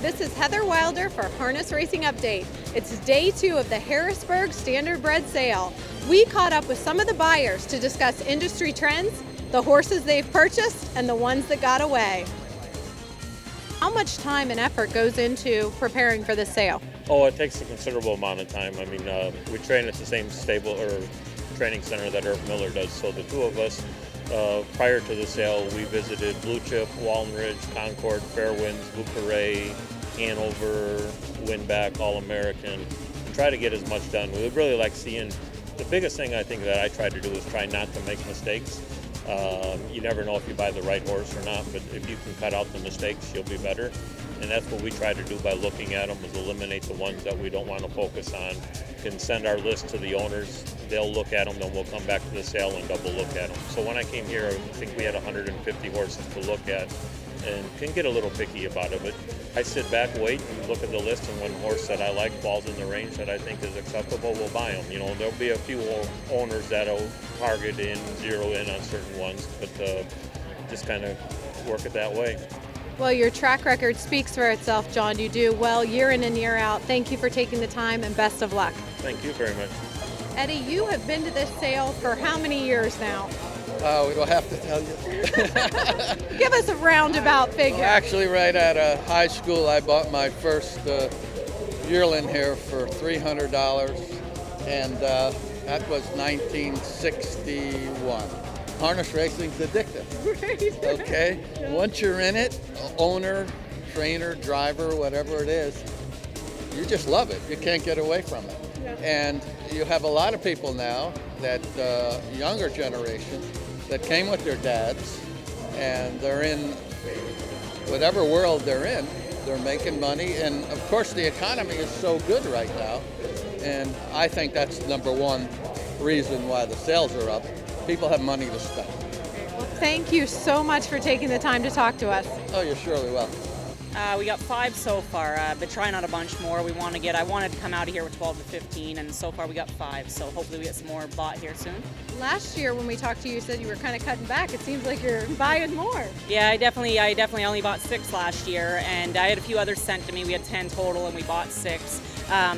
This is Heather Wilder for Harness Racing Update. It's day 2 of the Harrisburg Standardbred Sale. We caught up with some of the buyers to discuss industry trends, the horses they've purchased, and the ones that got away. How much time and effort goes into preparing for this sale? Oh, it takes a considerable amount of time. I mean, we train at the same stable or training center that Irv Miller does. So the two of us, prior to the sale, we visited Blue Chip, Walton Ridge, Concord, Fairwinds, Bucarest, Hanover, Winback, All-American, and try to get as much done. We would really like seeing, the biggest thing I think that I try to do is try not to make mistakes. You never know if you buy the right horse or not, but if you can cut out the mistakes, you'll be better. And that's what we try to do by looking at them, is eliminate the ones that we don't want to focus on. Can send our list to the owners, they'll look at them, then we'll come back to the sale and double look at them. So when I came here, I think we had 150 horses to look at and can get a little picky about it. But I sit back, wait, and look at the list, and when a horse that I like falls in the range that I think is acceptable, we'll buy them. You know, there'll be a few owners that'll target in, zero in on certain ones, but just kind of work it that way. Well, your track record speaks for itself, John. You do well year in and year out. Thank you for taking the time, and best of luck. Thank you very much. Eddie, you have been to this sale for how many years now? We don't have to tell you. Give us a roundabout figure. Actually, right out of high school, I bought my first yearling here for $300, and that was 1961. Harness racing's addictive. Right. Okay? Once you're in it, owner, trainer, driver, whatever it is, you just love it. You can't get away from it. Yeah. And you have a lot of people now, that younger generation, that came with their dads, and they're in whatever world they're in. They're making money, and of course the economy is so good right now, and I think that's number one reason why the sales are up. People have money to spend. Well, thank you so much for taking the time to talk to us. Oh, you're surely welcome. We got 5 so far, but trying out a bunch more. I wanted to come out of here with 12 to 15, and so far we got 5, so hopefully we get some more bought here soon. Last year when we talked to you, you said you were kind of cutting back. It seems like you're buying more. Yeah, I definitely only bought 6 last year, and I had a few others sent to me. We had 10 total, and we bought 6.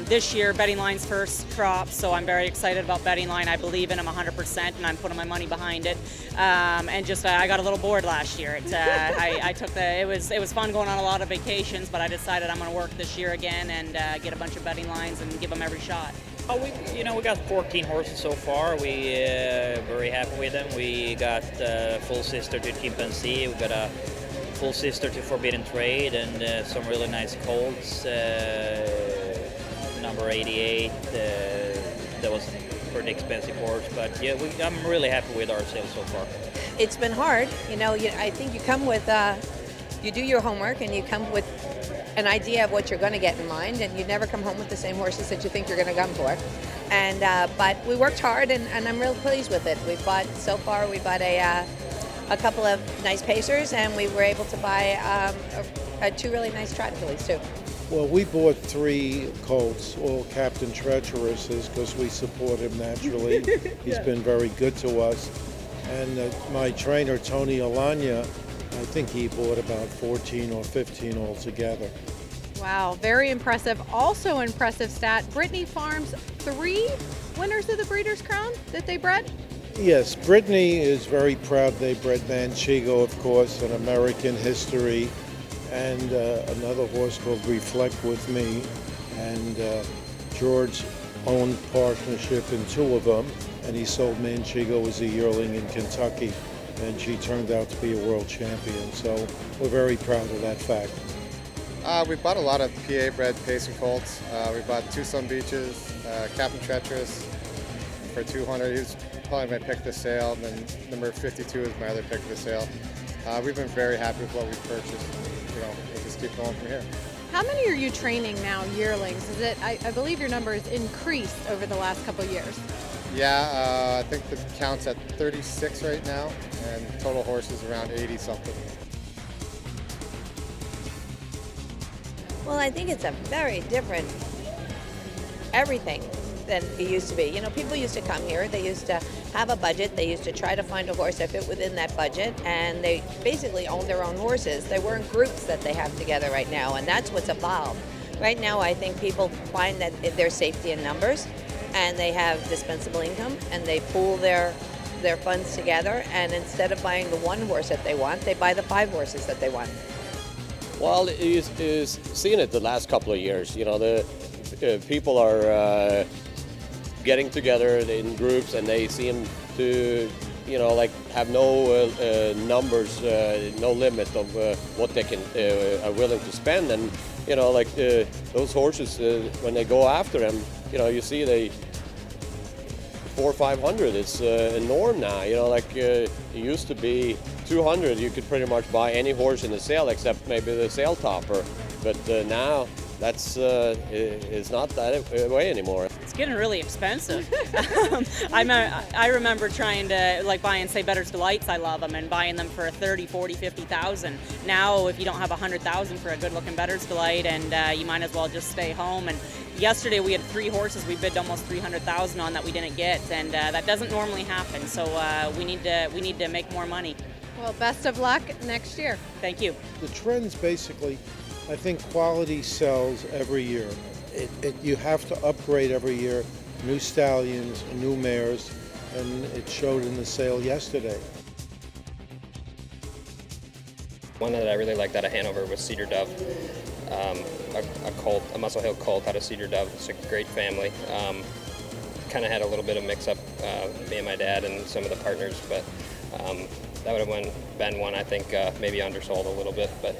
This year, Betting Line's first crop, so I'm very excited about Betting Line. I believe in them 100%, and I'm putting my money behind it. And just I got a little bored last year. It was fun going on a lot of vacations, but I decided I'm going to work this year again and get a bunch of betting lines and give them every shot. Oh, we got 14 horses so far. We very happy with them. We got full sister to Chimpanzee. We got a full sister to Forbidden Trade, and some really nice colts. Number 88. That was a pretty expensive horse, but yeah, I'm really happy with our sales so far. It's been hard, I think you come with, you do your homework and you come with an idea of what you're going to get in mind, and you never come home with the same horses that you think you're going to come for. And but we worked hard, and I'm real pleased with it. We bought a couple of nice pacers, and we were able to buy 2 really nice trot fillies too. Well, we bought 3 colts, all Captain Treacherouses, because we support him naturally. He's been very good to us. And my trainer, Tony Alagna, I think he bought about 14 or 15 altogether. Wow, very impressive. Also impressive stat, Brittany Farms, 3 winners of the Breeders' Crown that they bred? Yes, Brittany is very proud. They bred Manchego, of course, an American history, and another horse called Reflect With Me. And George owned partnership in 2 of them, and he sold Manchego as a yearling in Kentucky, and she turned out to be a world champion. So we're very proud of that fact. We bought a lot of PA-bred Pacer colts. We bought 2 Sun Beaches, Captain Treacherous for $200. He was probably my pick of the sale, and then number 52 is my other pick of the sale. We've been very happy with what we've purchased. We'll just keep going from here. How many are you training now, yearlings? Is it? I believe your number has increased over the last couple of years. Yeah, I think the count's at 36 right now, and total horses around 80 something. Well, I think it's a very different everything than it used to be. People used to come here. They used to have a budget. They used to try to find a horse that fit within that budget, and they basically own their own horses. They weren't groups that they have together right now, and that's what's evolved. Right now, I think people find that there's safety in numbers, and they have dispensable income, and they pool their funds together, and instead of buying the one horse that they want, they buy the 5 horses that they want. Well, is seen it the last couple of years. You know, the people are getting together in groups, and they seem to, you know, like have no numbers, no limit of what they can are willing to spend. And you know, like those horses, when they go after them, you know, you see they 400 or 500. It's a norm now. You know, like it used to be 200. You could pretty much buy any horse in the sale except maybe the sale topper. But now that's it's not that way anymore. It's getting really expensive. I remember trying to like buying, say, Bettor's Delights. I love them, and buying them for 30, 40, 50,000. Now, if you don't have 100,000 for a good-looking Bettor's Delight, and you might as well just stay home. And yesterday we had 3 horses we bid almost 300,000 on that we didn't get, and that doesn't normally happen. So we need to make more money. Well, best of luck next year. Thank you. The trends basically, I think quality sells every year. You have to upgrade every year, new stallions, new mares, and it showed in the sale yesterday. One that I really liked out of Hanover was Cedar Dove, a Muscle Hill colt out of Cedar Dove. It's a great family. Kind of had a little bit of mix-up, me and my dad and some of the partners, but that would have been one I think maybe undersold a little bit, but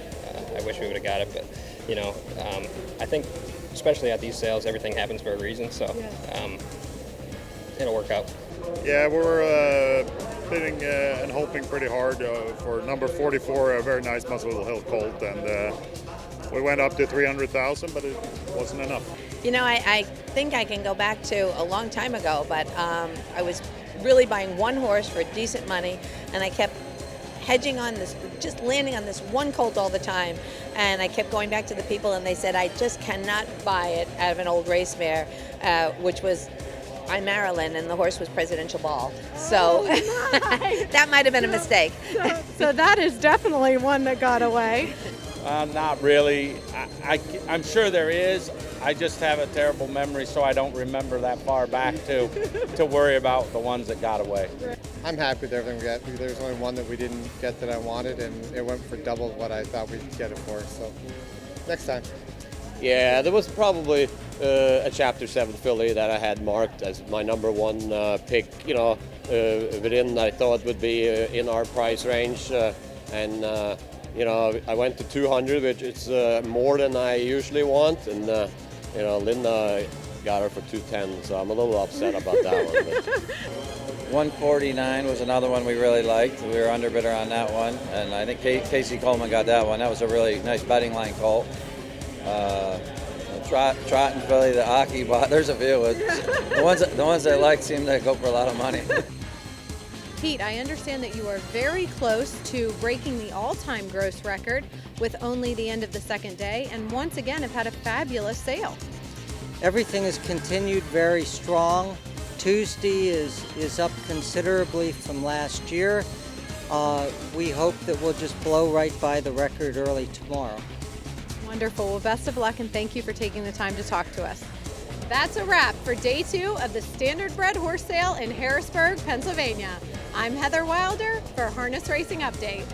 I wish we would have got it. But you know, I think especially at these sales, everything happens for a reason, so it'll work out. Yeah, we're bidding and hoping pretty hard for number 44, a very nice Muscle Hill colt, and we went up to 300,000, but it wasn't enough. You know, I think I can go back to a long time ago, but I was really buying one horse for decent money, and I kept hedging on this, just landing on this one colt all the time, and I kept going back to the people, and they said I just cannot buy it out of an old race mare, which was I'm Marilyn, and the horse was Presidential Ball. So that might have been a mistake. So that is definitely one that got away. Not really. I'm sure there is. I just have a terrible memory, so I don't remember that far back to worry about the ones that got away. I'm happy with everything we got. There's only one that we didn't get that I wanted, and it went for double what I thought we'd get it for. So next time. Yeah, there was probably a Chapter 7 filly that I had marked as my number 1 pick, you know, within I thought would be in our price range. And you know, I went to 200, which is more than I usually want. And, you know, Linda got her for 210, so I'm a little upset about that one. But. 149 was another one we really liked. We were underbidder on that one. And I think Casey Coleman got that one. That was a really nice betting line colt. Trotting filly that Aki bought. There's a few. The ones I like seem to go for a lot of money. Pete, I understand that you are very close to breaking the all-time gross record with only the end of the second day, and once again have had a fabulous sale. Everything has continued very strong. Tuesday is up considerably from last year. We hope that we'll just blow right by the record early tomorrow. Wonderful. Well, best of luck, and thank you for taking the time to talk to us. That's a wrap for day 2 of the Standardbred Horse Sale in Harrisburg, Pennsylvania. I'm Heather Wilder for Harness Racing Update.